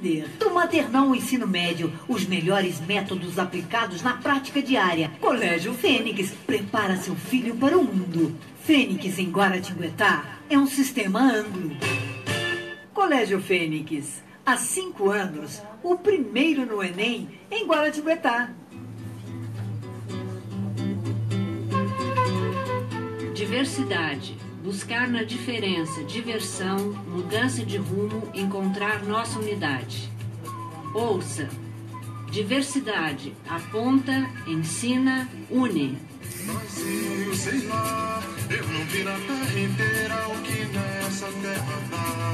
líder do maternal ao ensino médio, os melhores métodos aplicados na prática diária. Colégio Fênix prepara seu filho para o mundo. Fênix em Guaratinguetá é um sistema Anglo. Colégio Fênix, há 5 anos, o primeiro no Enem em Guaratinguetá. Diversidade. Buscar na diferença, diversão, mudança de rumo, encontrar nossa unidade. Ouça. Diversidade. Aponta, ensina, une. Brasil, sei lá, eu não vi na terra inteira o que nessa terra dá.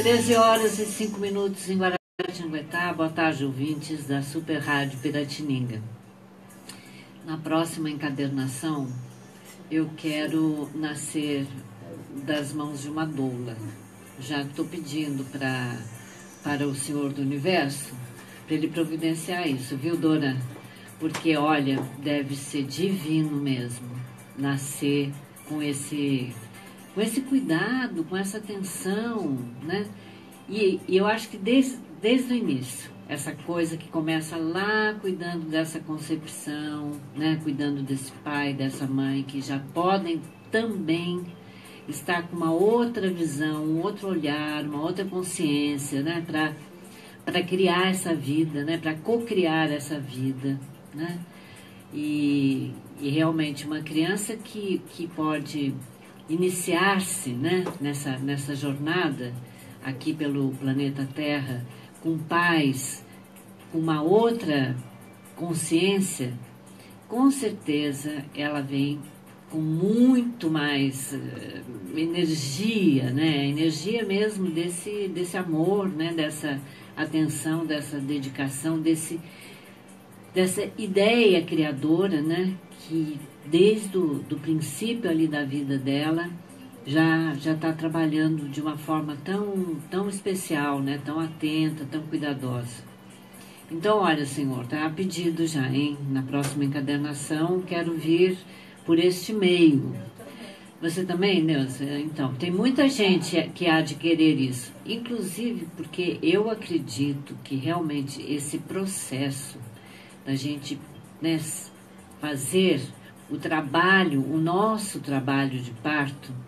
13h05 em Guaratinguetá. Boa tarde, ouvintes da Super Rádio Piratininga. Na próxima encadernação, eu quero nascer das mãos de uma doula. Já estou pedindo para o Senhor do Universo, para ele providenciar isso, viu, Dora? Porque, olha, deve ser divino mesmo nascer com esse cuidado, com essa atenção, né? E eu acho que desde o início, essa coisa que começa lá cuidando dessa concepção, né? Cuidando desse pai, dessa mãe, que já podem também estar com uma outra visão, um outro olhar, uma outra consciência, né? Para criar essa vida, né? Para co-criar essa vida, né? E realmente uma criança que pode iniciar-se, né? Nessa jornada aqui pelo planeta Terra, com pais, com uma outra consciência, com certeza ela vem com muito mais energia, né? Energia mesmo desse amor, né? Dessa atenção, dessa dedicação, dessa ideia criadora, né? Que desde do princípio ali da vida dela já está trabalhando de uma forma tão especial, né? Tão atenta, tão cuidadosa. Então, olha, Senhor, está a pedido já, hein? Na próxima encadernação, quero vir por este meio. Você também, Neuza? Então, tem muita gente que há de querer isso, inclusive porque eu acredito que realmente esse processo da gente, né, fazer o nosso trabalho de parto,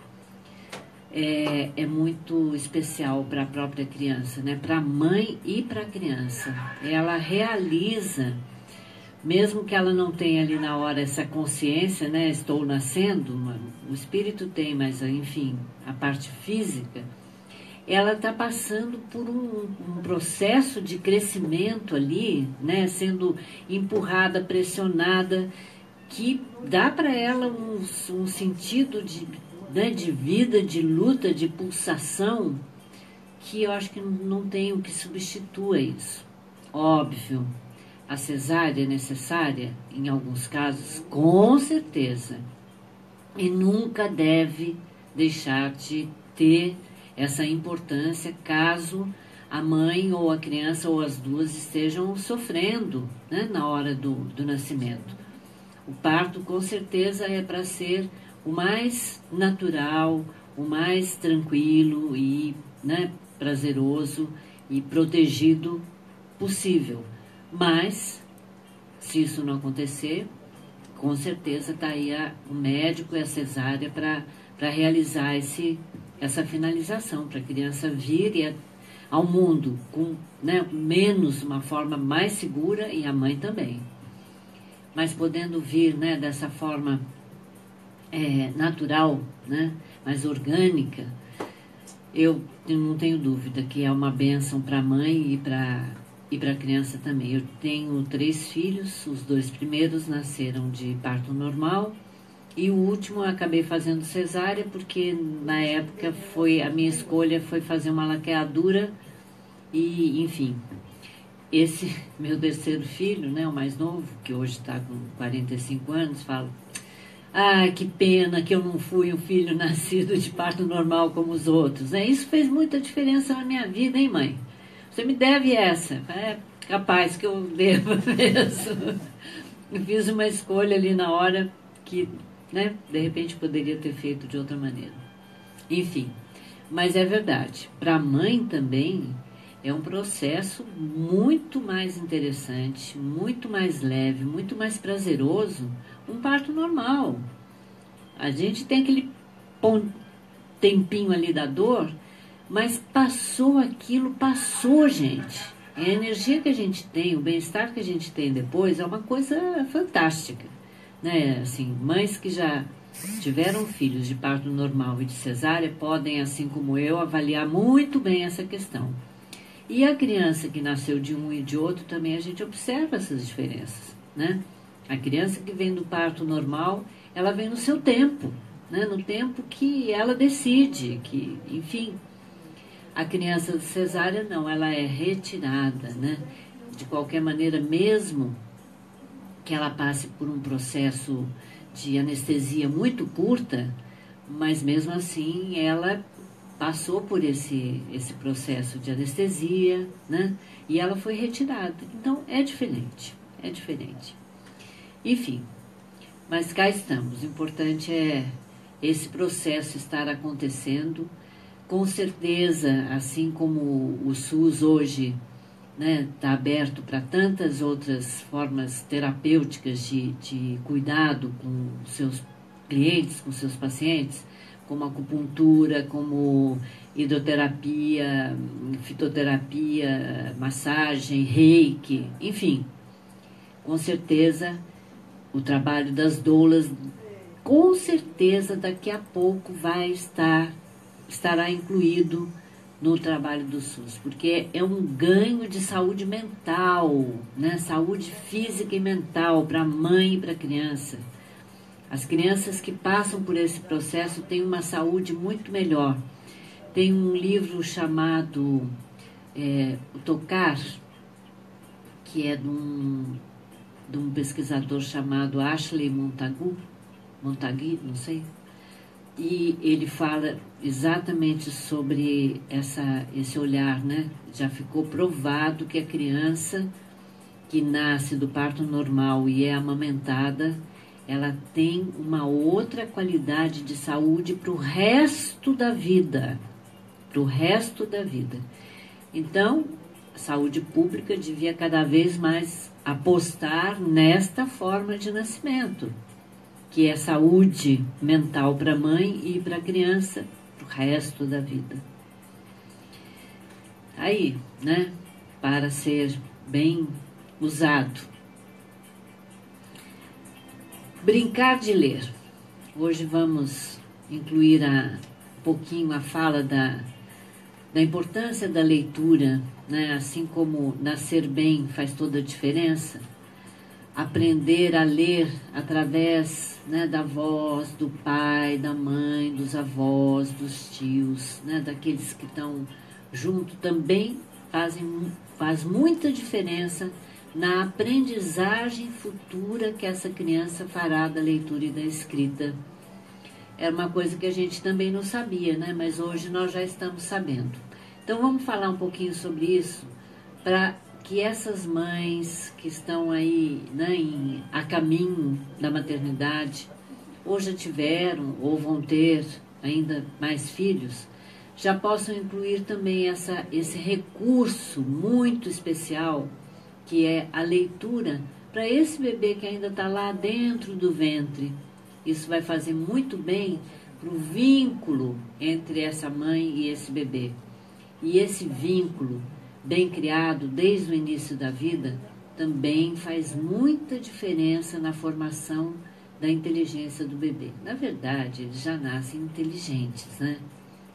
é muito especial para a própria criança, né? Para a mãe e para a criança. Ela realiza, mesmo que ela não tenha ali na hora essa consciência, né? Estou nascendo, o espírito tem, mas enfim, a parte física, ela está passando por um processo de crescimento ali, né? Sendo empurrada, pressionada, que dá para ela um sentido de vida, de luta, de pulsação, que eu acho que não tem o que substitua isso. Óbvio, a cesárea é necessária, em alguns casos, com certeza, e nunca deve deixar de ter essa importância caso a mãe ou a criança ou as duas estejam sofrendo, né, na hora do nascimento. O parto, com certeza, é para ser o mais natural, o mais tranquilo e, né, prazeroso e protegido possível. Mas, se isso não acontecer, com certeza está aí o médico e a cesárea para realizar essa finalização, para a criança vir ao mundo com, né, menos, uma forma mais segura, e a mãe também. Mas podendo vir, né, dessa forma natural, né, mais orgânica, eu não tenho dúvida que é uma bênção para a mãe e para a criança também. Eu tenho 3 filhos, os 2 primeiros nasceram de parto normal e o último eu acabei fazendo cesárea porque na época a minha escolha foi fazer uma laqueadura e, enfim, esse meu 3º filho, né, o mais novo, que hoje está com 45 anos, fala: ah, que pena que eu não fui um filho nascido de parto normal como os outros. Isso fez muita diferença na minha vida, hein, mãe? Você me deve essa. É capaz que eu devo mesmo. Eu fiz uma escolha ali na hora que, né, de repente poderia ter feito de outra maneira. Enfim, mas é verdade. Para a mãe também é um processo muito mais interessante, muito mais leve, muito mais prazeroso, um parto normal. A gente tem aquele tempinho ali da dor, mas passou aquilo, passou, gente. E a energia que a gente tem, o bem-estar que a gente tem depois é uma coisa fantástica, né? Assim, mães que já tiveram filhos de parto normal e de cesárea podem, assim como eu, avaliar muito bem essa questão. E a criança que nasceu de um e de outro também a gente observa essas diferenças, né? A criança que vem do parto normal, ela vem no seu tempo, né? No tempo que ela decide, que, enfim. A criança cesárea não, ela é retirada, né? De qualquer maneira, mesmo que ela passe por um processo de anestesia muito curta, mas mesmo assim ela passou por esse processo de anestesia, né? E ela foi retirada. Então é diferente, é diferente. Enfim, mas cá estamos. O importante é esse processo estar acontecendo. Com certeza, assim como o SUS hoje está aberto para tantas outras formas terapêuticas de cuidado com seus clientes, com seus pacientes, como acupuntura, como hidroterapia, fitoterapia, massagem, reiki, enfim. Com certeza, o trabalho das doulas, com certeza, daqui a pouco estará incluído no trabalho do SUS, porque é um ganho de saúde mental, né? Saúde física e mental para a mãe e para a criança. As crianças que passam por esse processo têm uma saúde muito melhor. Tem um livro chamado O Tocar, que é de um pesquisador chamado Ashley Montagu, não sei. E ele fala exatamente sobre esse olhar, né? Já ficou provado que a criança que nasce do parto normal e é amamentada, ela tem uma outra qualidade de saúde para o resto da vida. Para o resto da vida. Então, a saúde pública devia cada vez mais apostar nesta forma de nascimento, que é saúde mental para a mãe e para a criança, para o resto da vida. Aí, né, para ser bem usado. Brincar de ler. Hoje vamos incluir um pouquinho a fala da importância da leitura, né, assim como nascer bem faz toda a diferença. Aprender a ler através, né, da voz do pai, da mãe, dos avós, dos tios, né, daqueles que estão junto também faz muita diferença na aprendizagem futura que essa criança fará da leitura e da escrita. Era uma coisa que a gente também não sabia, né, mas hoje nós já estamos sabendo. Então vamos falar um pouquinho sobre isso para que essas mães que estão aí, né, a caminho da maternidade, ou já tiveram, ou vão ter ainda mais filhos, já possam incluir também esse recurso muito especial, que é a leitura, para esse bebê que ainda está lá dentro do ventre. Isso vai fazer muito bem para o vínculo entre essa mãe e esse bebê. E esse vínculo bem criado desde o início da vida, também faz muita diferença na formação da inteligência do bebê. Na verdade, eles já nascem inteligentes, né?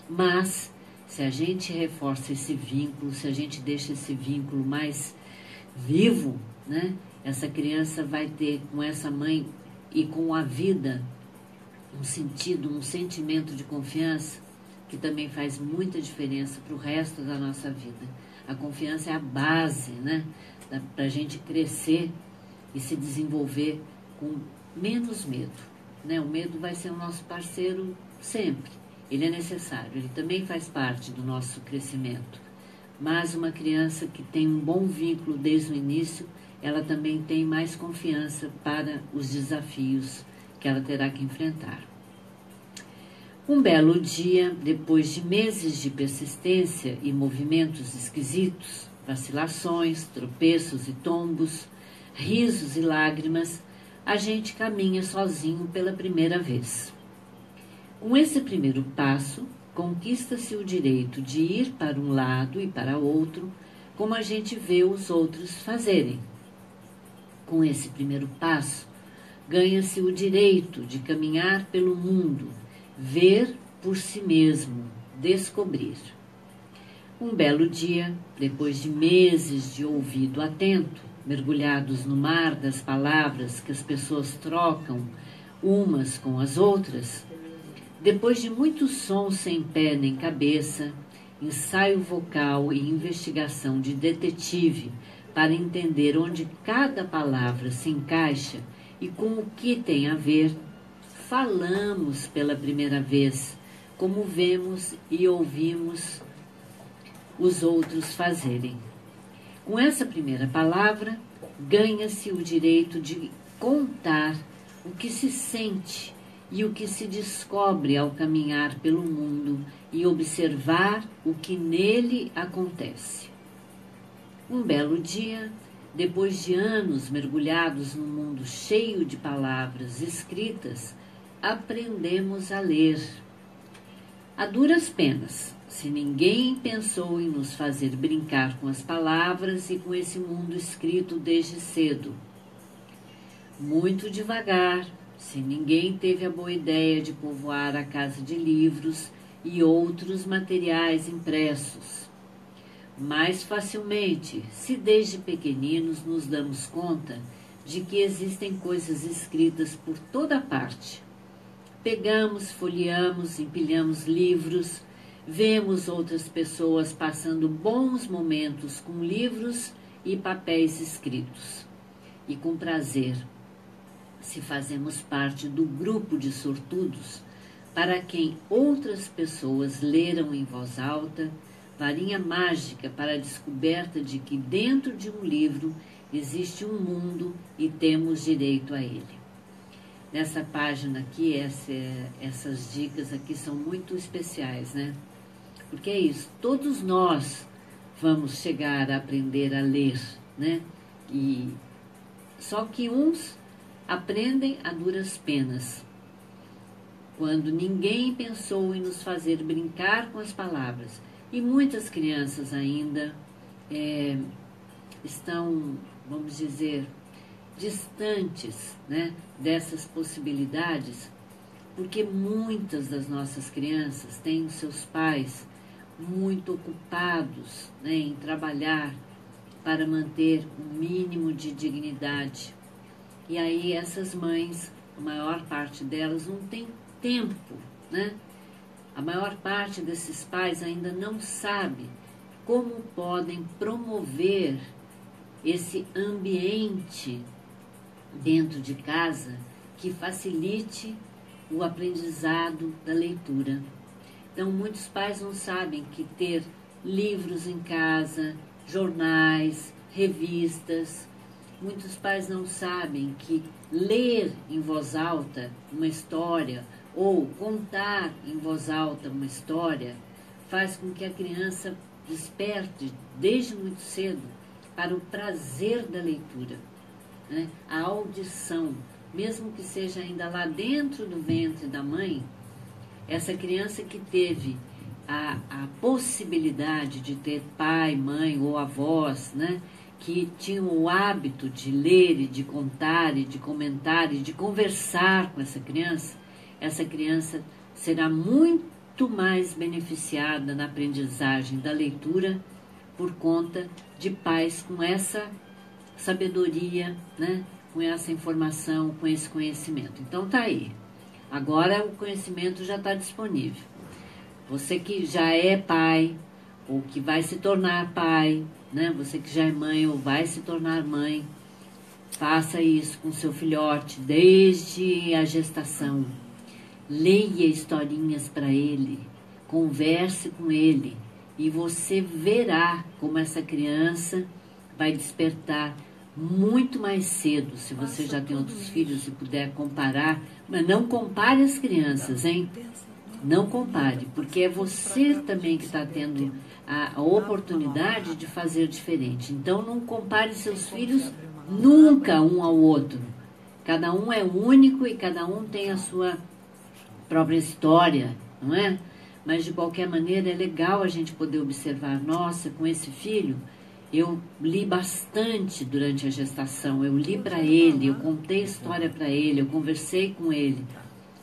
Mas, se a gente reforça esse vínculo, se a gente deixa esse vínculo mais vivo, né? Essa criança vai ter com essa mãe e com a vida um sentido, um sentimento de confiança que também faz muita diferença para o resto da nossa vida. A confiança é a base, né, para a gente crescer e se desenvolver com menos medo, né? O medo vai ser o nosso parceiro sempre. Ele é necessário, ele também faz parte do nosso crescimento. Mas uma criança que tem um bom vínculo desde o início, ela também tem mais confiança para os desafios que ela terá que enfrentar. Um belo dia, depois de meses de persistência e movimentos esquisitos, vacilações, tropeços e tombos, risos e lágrimas, a gente caminha sozinho pela primeira vez. Com esse primeiro passo, conquista-se o direito de ir para um lado e para outro, como a gente vê os outros fazerem. Com esse primeiro passo, ganha-se o direito de caminhar pelo mundo, ver por si mesmo, descobrir. Um belo dia, depois de meses de ouvido atento, mergulhados no mar das palavras que as pessoas trocam umas com as outras, depois de muitos sons sem pé nem cabeça, ensaio vocal e investigação de detetive para entender onde cada palavra se encaixa e com o que tem a ver, falamos pela primeira vez, como vemos e ouvimos os outros fazerem. Com essa primeira palavra, ganha-se o direito de contar o que se sente e o que se descobre ao caminhar pelo mundo e observar o que nele acontece. Um belo dia, depois de anos mergulhados num mundo cheio de palavras escritas, aprendemos a ler. A duras penas, se ninguém pensou em nos fazer brincar com as palavras e com esse mundo escrito desde cedo. Muito devagar, se ninguém teve a boa ideia de povoar a casa de livros e outros materiais impressos. Mais facilmente, se desde pequeninos nos damos conta de que existem coisas escritas por toda parte. Pegamos, folheamos, empilhamos livros, vemos outras pessoas passando bons momentos com livros e papéis escritos. E com prazer, se fazemos parte do grupo de sortudos para quem outras pessoas leram em voz alta, varinha mágica para a descoberta de que dentro de um livro existe um mundo e temos direito a ele. Nessa página aqui, essas dicas aqui são muito especiais, né? Porque é isso, todos nós vamos chegar a aprender a ler, né? E só que uns aprendem a duras penas, quando ninguém pensou em nos fazer brincar com as palavras. E muitas crianças ainda estão, vamos dizer, distantes, né, dessas possibilidades, porque muitas das nossas crianças têm os seus pais muito ocupados, né, em trabalhar para manter um mínimo de dignidade. E aí essas mães, a maior parte delas não tem tempo, né? A maior parte desses pais ainda não sabe como podem promover esse ambiente dentro de casa que facilite o aprendizado da leitura. Então, muitos pais não sabem que ter livros em casa, jornais, revistas. Muitos pais não sabem que ler em voz alta uma história ou contar em voz alta uma história faz com que a criança desperte desde muito cedo para o prazer da leitura, né? A audição, mesmo que seja ainda lá dentro do ventre da mãe, essa criança que teve a possibilidade de ter pai, mãe ou avós, né, que tinham o hábito de ler e de contar e de comentar e de conversar com essa criança será muito mais beneficiada na aprendizagem da leitura por conta de pais com essa sabedoria, né, com essa informação, com esse conhecimento. Então tá aí. Agora o conhecimento já está disponível. Você que já é pai ou que vai se tornar pai, né? Você que já é mãe ou vai se tornar mãe, faça isso com seu filhote desde a gestação. Leia historinhas para ele, converse com ele e você verá como essa criança vai despertar muito mais cedo, se você já tem outros filhos e puder comparar. Mas não compare as crianças, hein? Não compare, porque é você também que está tendo a oportunidade de fazer diferente. Então, não compare seus filhos nunca um ao outro. Cada um é único e cada um tem a sua própria história, não é? Mas, de qualquer maneira, é legal a gente poder observar, nossa, com esse filho, eu li bastante durante a gestação, eu li para ele, eu contei história para ele, eu conversei com ele.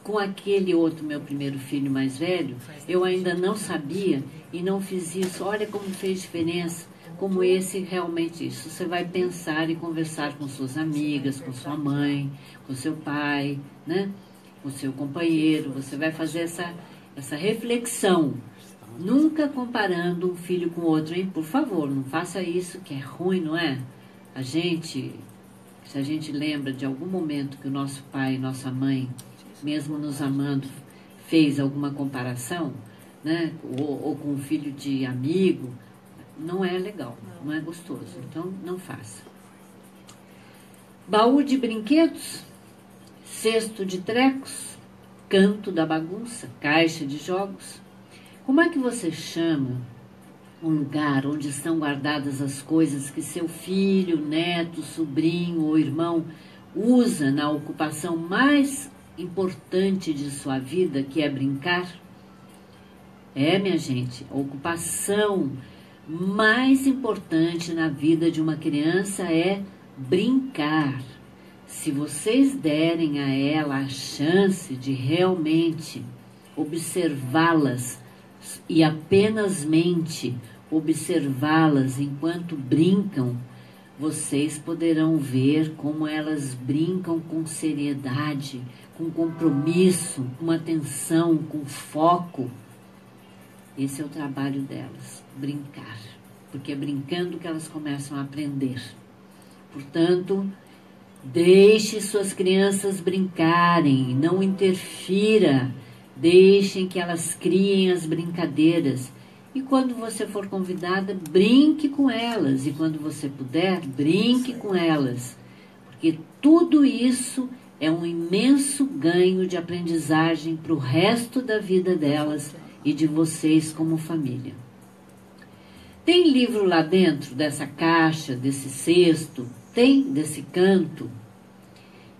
Com aquele outro, meu primeiro filho mais velho, eu ainda não sabia e não fiz isso. Olha como fez diferença, como esse realmente isso. Você vai pensar e conversar com suas amigas, com sua mãe, com seu pai, né? Com seu companheiro. Você vai fazer essa reflexão, nunca comparando um filho com o outro, hein? Por favor, não faça isso, que é ruim, não é? Se a gente lembra de algum momento que o nosso pai e nossa mãe, mesmo nos amando, fez alguma comparação, né? Ou com um filho de amigo, não é legal, não é gostoso. Então, não faça. Baú de brinquedos, cesto de trecos, canto da bagunça, caixa de jogos. Como é que você chama um lugar onde estão guardadas as coisas que seu filho, neto, sobrinho ou irmão usa na ocupação mais importante de sua vida, que é brincar? Minha gente, a ocupação mais importante na vida de uma criança é brincar. Se vocês derem a ela a chance de realmente observá-las e apenas mente observá-las enquanto brincam, vocês poderão ver como elas brincam com seriedade, com compromisso, com atenção, com foco. Esse é o trabalho delas, brincar. Porque é brincando que elas começam a aprender. Portanto, deixe suas crianças brincarem, não interfira. Deixem que elas criem as brincadeiras. E quando você for convidada, brinque com elas. E quando você puder, brinque com elas. Porque tudo isso é um imenso ganho de aprendizagem para o resto da vida delas e de vocês como família. Tem livro lá dentro dessa caixa, desse cesto? Tem desse canto?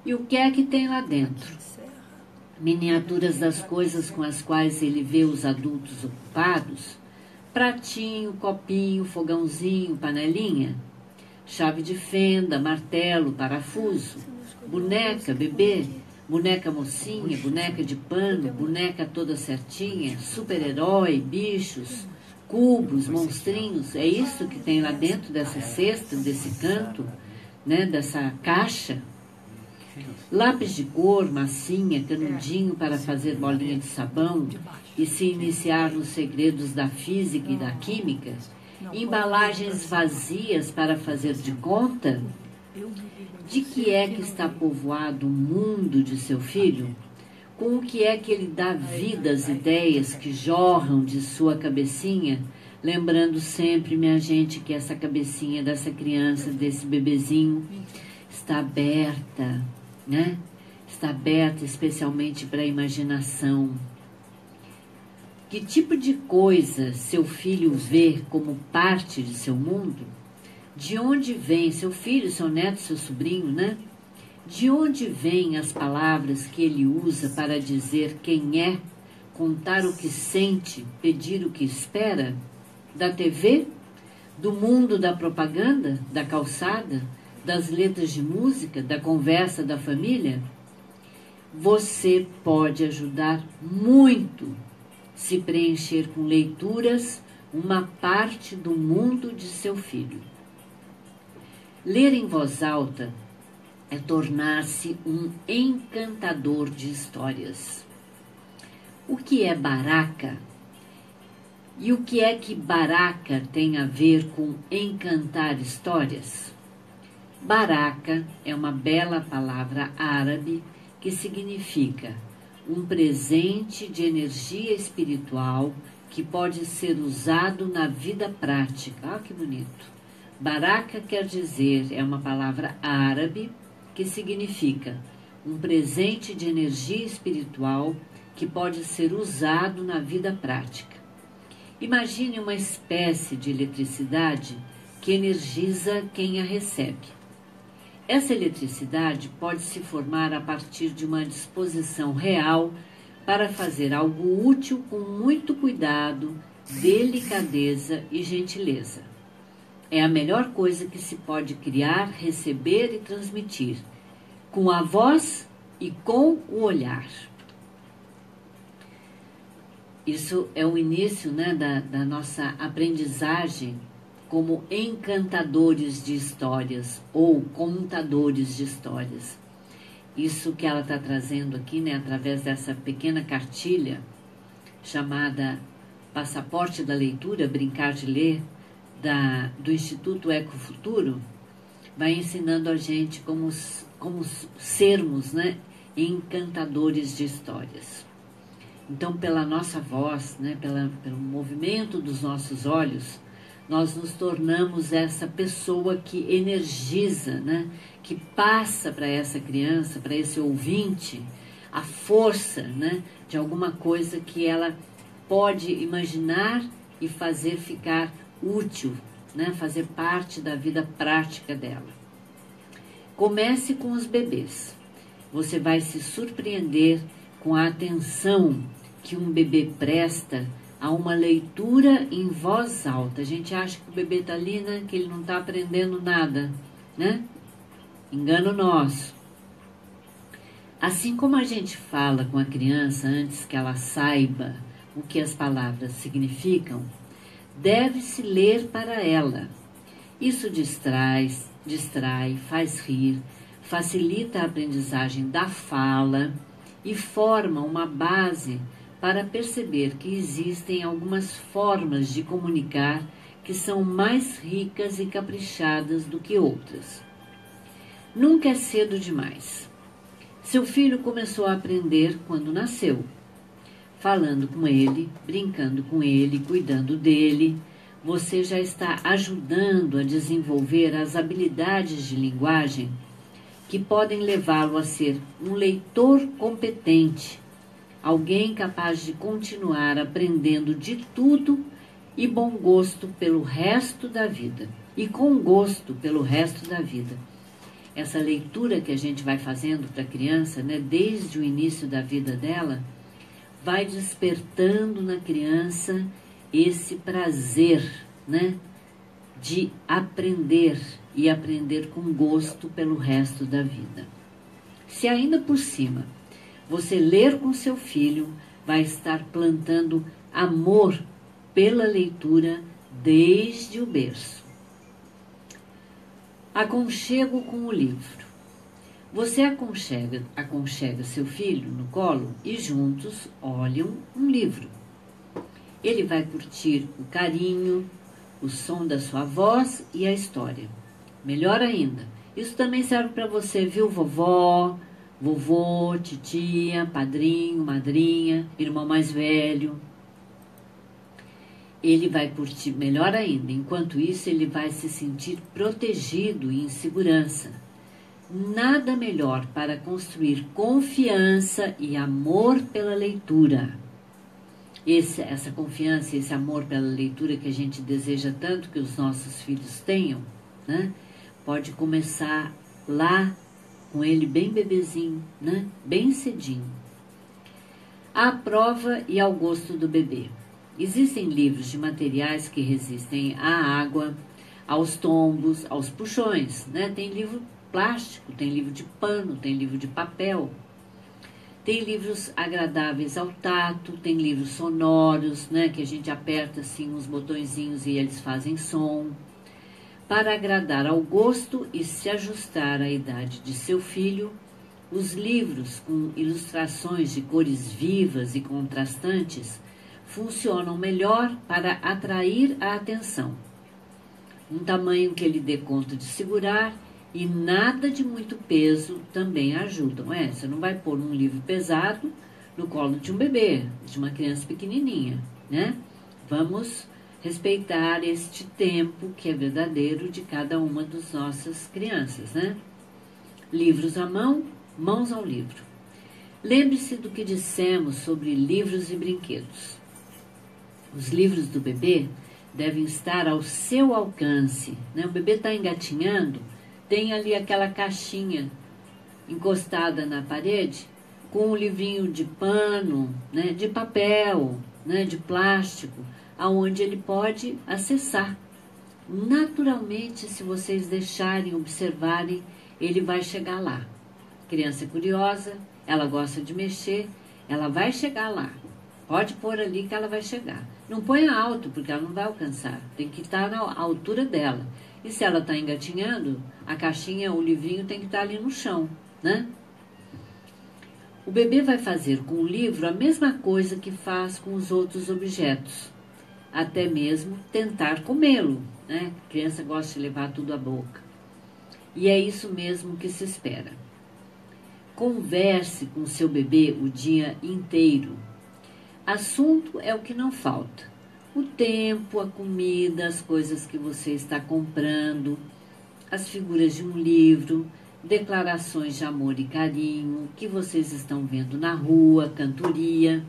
E o que é que tem lá dentro? Miniaturas das coisas com as quais ele vê os adultos ocupados? Pratinho, copinho, fogãozinho, panelinha? Chave de fenda, martelo, parafuso? Boneca, bebê? Boneca mocinha, boneca de pano, boneca toda certinha, super-herói, bichos, cubos, monstrinhos? É isso que tem lá dentro dessa cesta, desse canto, né, dessa caixa? Lápis de cor, massinha, canudinho para fazer bolinha de sabão e se iniciar nos segredos da física e da química? Embalagens vazias para fazer de conta? De que é que está povoado o mundo de seu filho? Com o que é que ele dá vida às ideias que jorram de sua cabecinha? Lembrando sempre, minha gente, que essa cabecinha dessa criança, desse bebezinho, está aberta, né? Está aberta especialmente para a imaginação. Que tipo de coisa seu filho vê como parte de seu mundo? De onde vem seu filho, seu neto, seu sobrinho, né? De onde vêm as palavras que ele usa para dizer quem é, contar o que sente, pedir o que espera? Da TV? Do mundo da propaganda? Da calçada? Das letras de música? Da conversa da família? Você pode ajudar muito se preencher com leituras uma parte do mundo de seu filho. Ler em voz alta é tornar-se um encantador de histórias. O que é baraca? E o que é que baraca tem a ver com encantar histórias? Baraca é uma bela palavra árabe que significa um presente de energia espiritual que pode ser usado na vida prática. Ah, que bonito! Baraca quer dizer, é uma palavra árabe que significa um presente de energia espiritual que pode ser usado na vida prática. Imagine uma espécie de eletricidade que energiza quem a recebe. Essa eletricidade pode se formar a partir de uma disposição real para fazer algo útil com muito cuidado, delicadeza e gentileza. É a melhor coisa que se pode criar, receber e transmitir, com a voz e com o olhar. Isso é o início, né, da nossa aprendizagem como encantadores de histórias ou contadores de histórias. Isso que ela está trazendo aqui, né, através dessa pequena cartilha chamada Passaporte da Leitura, Brincar de Ler, do Instituto Ecofuturo, vai ensinando a gente como sermos, né, encantadores de histórias. Então, pela nossa voz, né, pelo movimento dos nossos olhos, nós nos tornamos essa pessoa que energiza, né, que passa para essa criança, para esse ouvinte, a força, né, de alguma coisa que ela pode imaginar e fazer ficar útil, né, fazer parte da vida prática dela. Comece com os bebês. Você vai se surpreender com a atenção que um bebê presta a uma leitura em voz alta. A gente acha que o bebê está ali, né, que ele não está aprendendo nada, né? Engano nosso. Assim como a gente fala com a criança antes que ela saiba o que as palavras significam, deve-se ler para ela. Isso distrai, faz rir, facilita a aprendizagem da fala e forma uma base para perceber que existem algumas formas de comunicar que são mais ricas e caprichadas do que outras. Nunca é cedo demais. Seu filho começou a aprender quando nasceu, falando com ele, brincando com ele, cuidando dele. Você já está ajudando a desenvolver as habilidades de linguagem que podem levá-lo a ser um leitor competente, alguém capaz de continuar aprendendo de tudo e bom gosto pelo resto da vida. E com gosto pelo resto da vida. Essa leitura que a gente vai fazendo para a criança, né, desde o início da vida dela, vai despertando na criança esse prazer, né, de aprender e aprender com gosto pelo resto da vida. Se ainda por cima você ler com seu filho, vai estar plantando amor pela leitura desde o berço. Aconchego com o livro. Você aconchega seu filho no colo e juntos olham um livro. Ele vai curtir o carinho, o som da sua voz e a história. Melhor ainda, isso também serve para você, viu, vovó, vovô, titia, padrinho, madrinha, irmão mais velho. Ele vai curtir melhor ainda. Enquanto isso, ele vai se sentir protegido e em segurança. Nada melhor para construir confiança e amor pela leitura. Essa confiança e esse amor pela leitura que a gente deseja tanto que os nossos filhos tenham, né? Pode começar lá com ele bem bebezinho, né? Bem cedinho. À prova e ao gosto do bebê. Existem livros de materiais que resistem à água, aos tombos, aos puxões, né? Tem livro plástico, tem livro de pano, tem livro de papel. Tem livros agradáveis ao tato, tem livros sonoros, né? Que a gente aperta assim uns botõezinhos e eles fazem som. Para agradar ao gosto e se ajustar à idade de seu filho, os livros com ilustrações de cores vivas e contrastantes funcionam melhor para atrair a atenção. Um tamanho que ele dê conta de segurar e nada de muito peso também ajudam. Você não vai pôr um livro pesado no colo de um bebê, de uma criança pequenininha, né? Vamos respeitar este tempo que é verdadeiro de cada uma das nossas crianças, né? Livros à mão, mãos ao livro. Lembre-se do que dissemos sobre livros e brinquedos. Os livros do bebê devem estar ao seu alcance, né? O bebê está engatinhando, tem ali aquela caixinha encostada na parede com um livrinho de pano, né, de papel, né, de plástico, aonde ele pode acessar. Naturalmente, se vocês deixarem, observarem, ele vai chegar lá. Criança é curiosa, ela gosta de mexer, ela vai chegar lá. Pode pôr ali que ela vai chegar. Não ponha alto, porque ela não vai alcançar. Tem que estar na altura dela. E se ela está engatinhando, a caixinha, o livrinho tem que estar ali no chão, né? O bebê vai fazer com o livro a mesma coisa que faz com os outros objetos. Até mesmo tentar comê-lo, né? A criança gosta de levar tudo à boca. E é isso mesmo que se espera. Converse com seu bebê o dia inteiro. Assunto é o que não falta. O tempo, a comida, as coisas que você está comprando, as figuras de um livro, declarações de amor e carinho, que vocês estão vendo na rua, cantoria.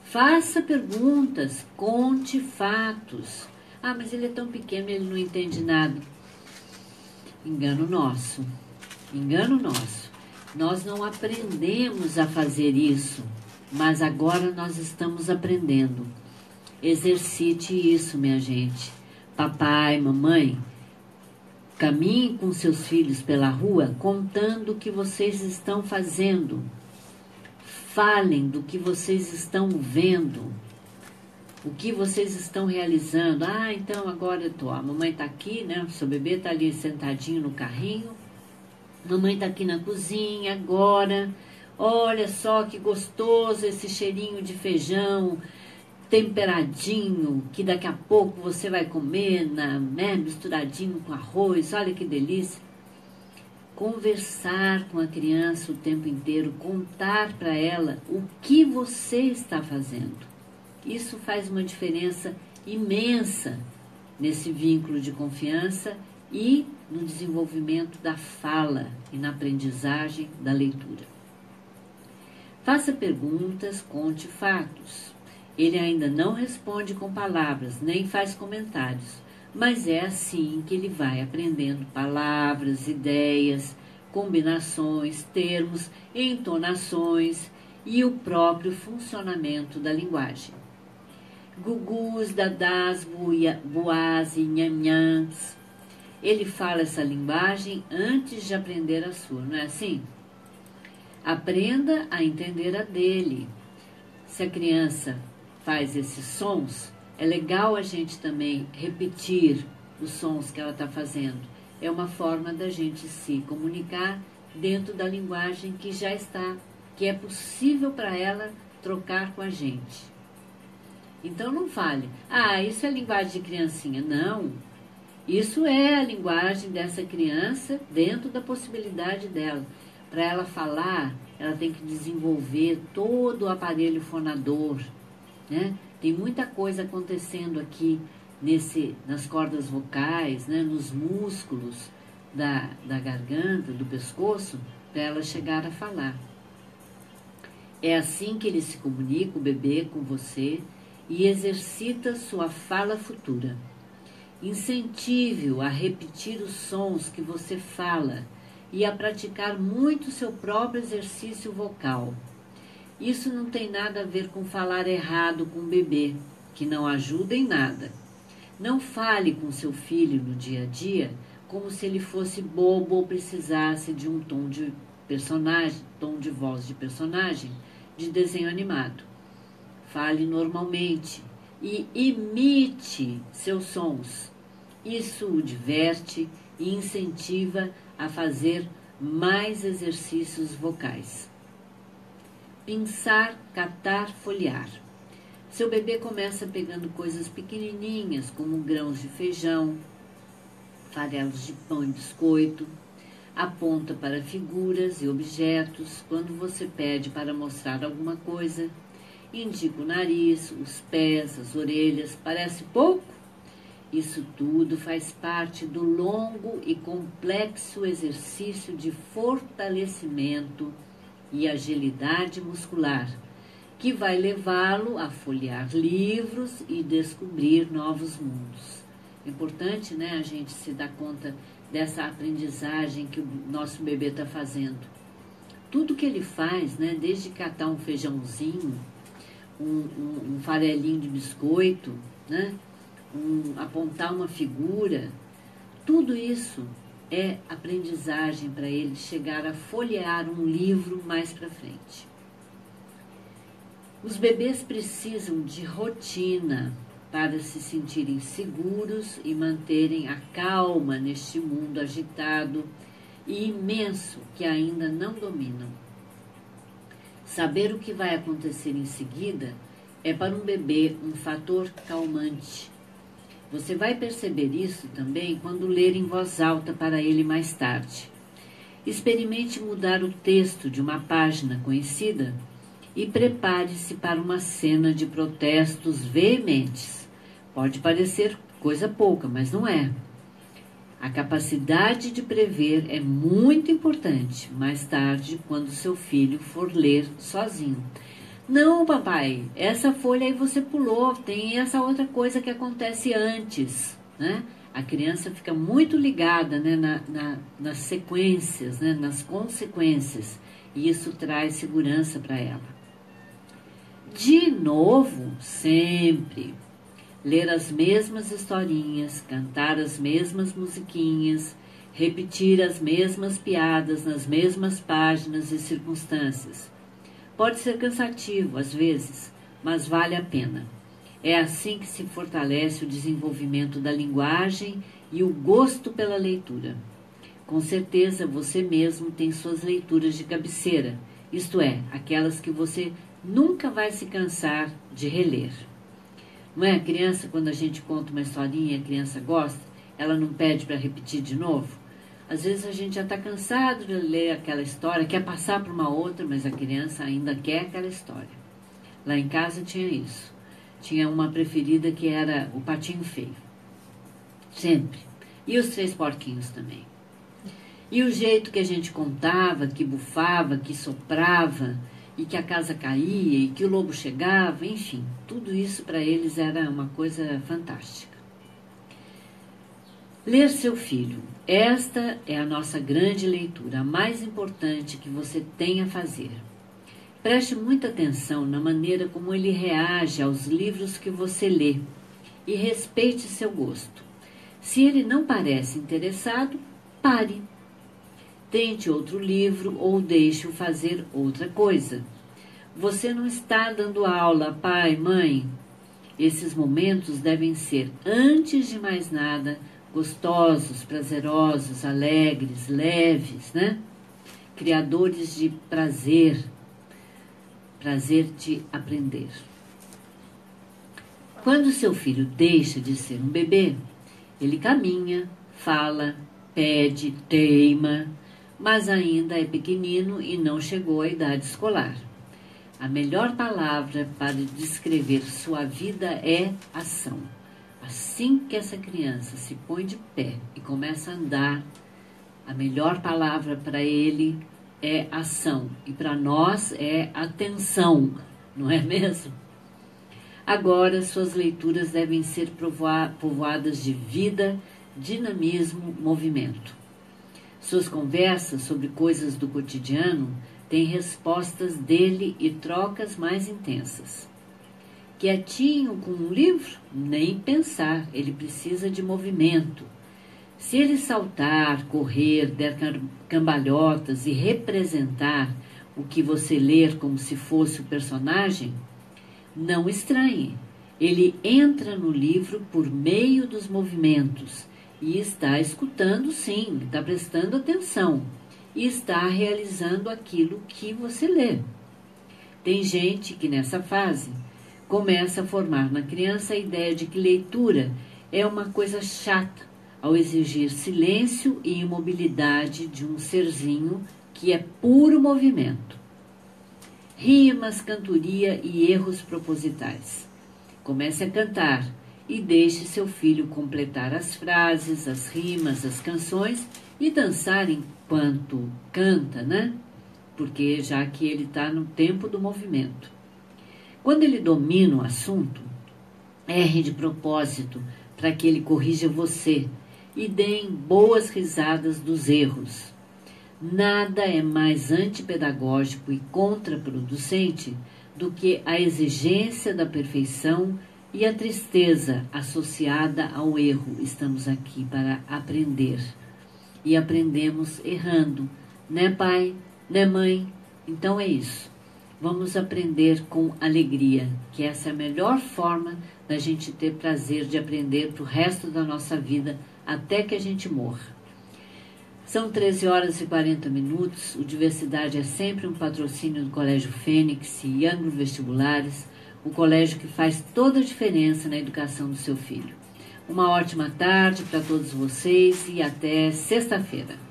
Faça perguntas, conte fatos. Ah, mas ele é tão pequeno, ele não entende nada. Engano nosso. Engano nosso. Nós não aprendemos a fazer isso, mas agora nós estamos aprendendo. Exercite isso, minha gente. Papai, mamãe, caminhem com seus filhos pela rua contando o que vocês estão fazendo. Falem do que vocês estão vendo, o que vocês estão realizando. Ah, então agora eu tô, a mamãe tá aqui, né? O seu bebê tá ali sentadinho no carrinho. Mamãe tá aqui na cozinha agora. Olha só que gostoso esse cheirinho de feijão temperadinho, que daqui a pouco você vai comer, né, misturadinho com arroz. Olha que delícia. Conversar com a criança o tempo inteiro, contar para ela o que você está fazendo. Isso faz uma diferença imensa nesse vínculo de confiança e no desenvolvimento da fala e na aprendizagem da leitura. Faça perguntas, conte fatos. Ele ainda não responde com palavras, nem faz comentários, mas é assim que ele vai aprendendo palavras, ideias, combinações, termos, entonações e o próprio funcionamento da linguagem. Gugus, dadás, buás e nhanhãs. Ele fala essa linguagem antes de aprender a sua, não é assim? Aprenda a entender a dele. Se a criança faz esses sons, é legal a gente também repetir os sons que ela está fazendo. É uma forma da gente se comunicar dentro da linguagem que já está, que é possível para ela trocar com a gente. Então não fale, isso é linguagem de criancinha. Não, isso é a linguagem dessa criança dentro da possibilidade dela. Para ela falar, ela tem que desenvolver todo o aparelho fonador, né? Tem muita coisa acontecendo aqui nas cordas vocais, né? Nos músculos da garganta, do pescoço, para ela chegar a falar. É assim que ele se comunica, o bebê, com você, e exercita sua fala futura. Incentive-o a repetir os sons que você fala e a praticar muito seu próprio exercício vocal. Isso não tem nada a ver com falar errado com o bebê, que não ajuda em nada. Não fale com seu filho no dia a dia como se ele fosse bobo ou precisasse de um tom de personagem, tom de voz de personagem de desenho animado. Fale normalmente e imite seus sons. Isso o diverte e incentiva a fazer mais exercícios vocais. Pensar, catar, folhear. Seu bebê começa pegando coisas pequenininhas, como grãos de feijão, farelos de pão e biscoito, aponta para figuras e objetos quando você pede para mostrar alguma coisa, indica o nariz, os pés, as orelhas. Parece pouco? Isso tudo faz parte do longo e complexo exercício de fortalecimento e agilidade muscular, que vai levá-lo a folhear livros e descobrir novos mundos. É importante, né, a gente se dar conta dessa aprendizagem que o nosso bebê está fazendo. Tudo que ele faz, né, desde catar um feijãozinho, um farelinho de biscoito, né, apontar uma figura, tudo isso é aprendizagem para ele chegar a folhear um livro mais para frente. Os bebês precisam de rotina para se sentirem seguros e manterem a calma neste mundo agitado e imenso que ainda não dominam. Saber o que vai acontecer em seguida é para um bebê um fator calmante. Você vai perceber isso também quando ler em voz alta para ele mais tarde. Experimente mudar o texto de uma página conhecida e prepare-se para uma cena de protestos veementes. Pode parecer coisa pouca, mas não é. A capacidade de prever é muito importante mais tarde, quando seu filho for ler sozinho. Não, papai, essa folha aí você pulou, tem essa outra coisa que acontece antes, né? A criança fica muito ligada, né, nas sequências, né, nas consequências, e isso traz segurança para ela. De novo, sempre. Ler as mesmas historinhas, cantar as mesmas musiquinhas, repetir as mesmas piadas nas mesmas páginas e circunstâncias. Pode ser cansativo, às vezes, mas vale a pena. É assim que se fortalece o desenvolvimento da linguagem e o gosto pela leitura. Com certeza você mesmo tem suas leituras de cabeceira, isto é, aquelas que você nunca vai se cansar de reler. Não é? A criança, quando a gente conta uma historinha e a criança gosta, ela não pede para repetir de novo? Às vezes a gente já está cansado de ler aquela história, quer passar para uma outra, mas a criança ainda quer aquela história. Lá em casa tinha isso. Tinha uma preferida que era o Patinho Feio. Sempre. E os Três Porquinhos também. E o jeito que a gente contava, que bufava, que soprava, e que a casa caía, e que o lobo chegava, enfim, tudo isso para eles era uma coisa fantástica. Ler seu filho. Esta é a nossa grande leitura, a mais importante que você tem a fazer. Preste muita atenção na maneira como ele reage aos livros que você lê e respeite seu gosto. Se ele não parece interessado, pare. Tente outro livro ou deixe-o fazer outra coisa. Você não está dando aula, pai, mãe. Esses momentos devem ser, antes de mais nada, gostosos, prazerosos, alegres, leves, né? Criadores de prazer, prazer de aprender. Quando seu filho deixa de ser um bebê, ele caminha, fala, pede, teima, mas ainda é pequenino e não chegou à idade escolar. A melhor palavra para descrever sua vida é ação. Assim que essa criança se põe de pé e começa a andar, a melhor palavra para ele é ação. E para nós é atenção, não é mesmo? Agora, suas leituras devem ser povoadas de vida, dinamismo, movimento. Suas conversas sobre coisas do cotidiano têm respostas dele e trocas mais intensas. Quietinho com um livro? Nem pensar, ele precisa de movimento. Se ele saltar, correr, der cambalhotas e representar o que você ler como se fosse o personagem, não estranhe. Ele entra no livro por meio dos movimentos e está escutando, sim, está prestando atenção e está realizando aquilo que você lê. Tem gente que nessa fase começa a formar na criança a ideia de que leitura é uma coisa chata, ao exigir silêncio e imobilidade de um serzinho que é puro movimento. Rimas, cantoria e erros propositais. Comece a cantar e deixe seu filho completar as frases, as rimas, as canções e dançar enquanto canta, né? porque já que ele está no tempo do movimento. Quando ele domina o assunto, erre de propósito para que ele corrija você e deem boas risadas dos erros. Nada é mais antipedagógico e contraproducente do que a exigência da perfeição e a tristeza associada ao erro. Estamos aqui para aprender. E aprendemos errando, né, pai? Né, mãe? Então é isso. Vamos aprender com alegria, que essa é a melhor forma da gente ter prazer de aprender para o resto da nossa vida, até que a gente morra. São 13 horas e 40 minutos. O Diversidade é sempre um patrocínio do Colégio Fênix e Ângulo Vestibulares, o colégio que faz toda a diferença na educação do seu filho. Uma ótima tarde para todos vocês e até sexta-feira.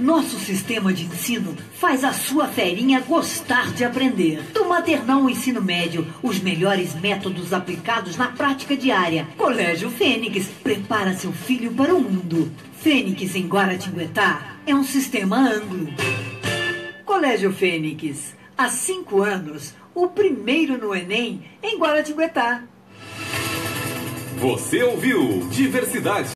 Nosso sistema de ensino faz a sua ferinha gostar de aprender. Do maternal ao ensino médio, os melhores métodos aplicados na prática diária. Colégio Fênix prepara seu filho para o mundo. Fênix em Guaratinguetá é um sistema Anglo. Colégio Fênix, há 5 anos, o primeiro no Enem em Guaratinguetá. Você ouviu Diversidade.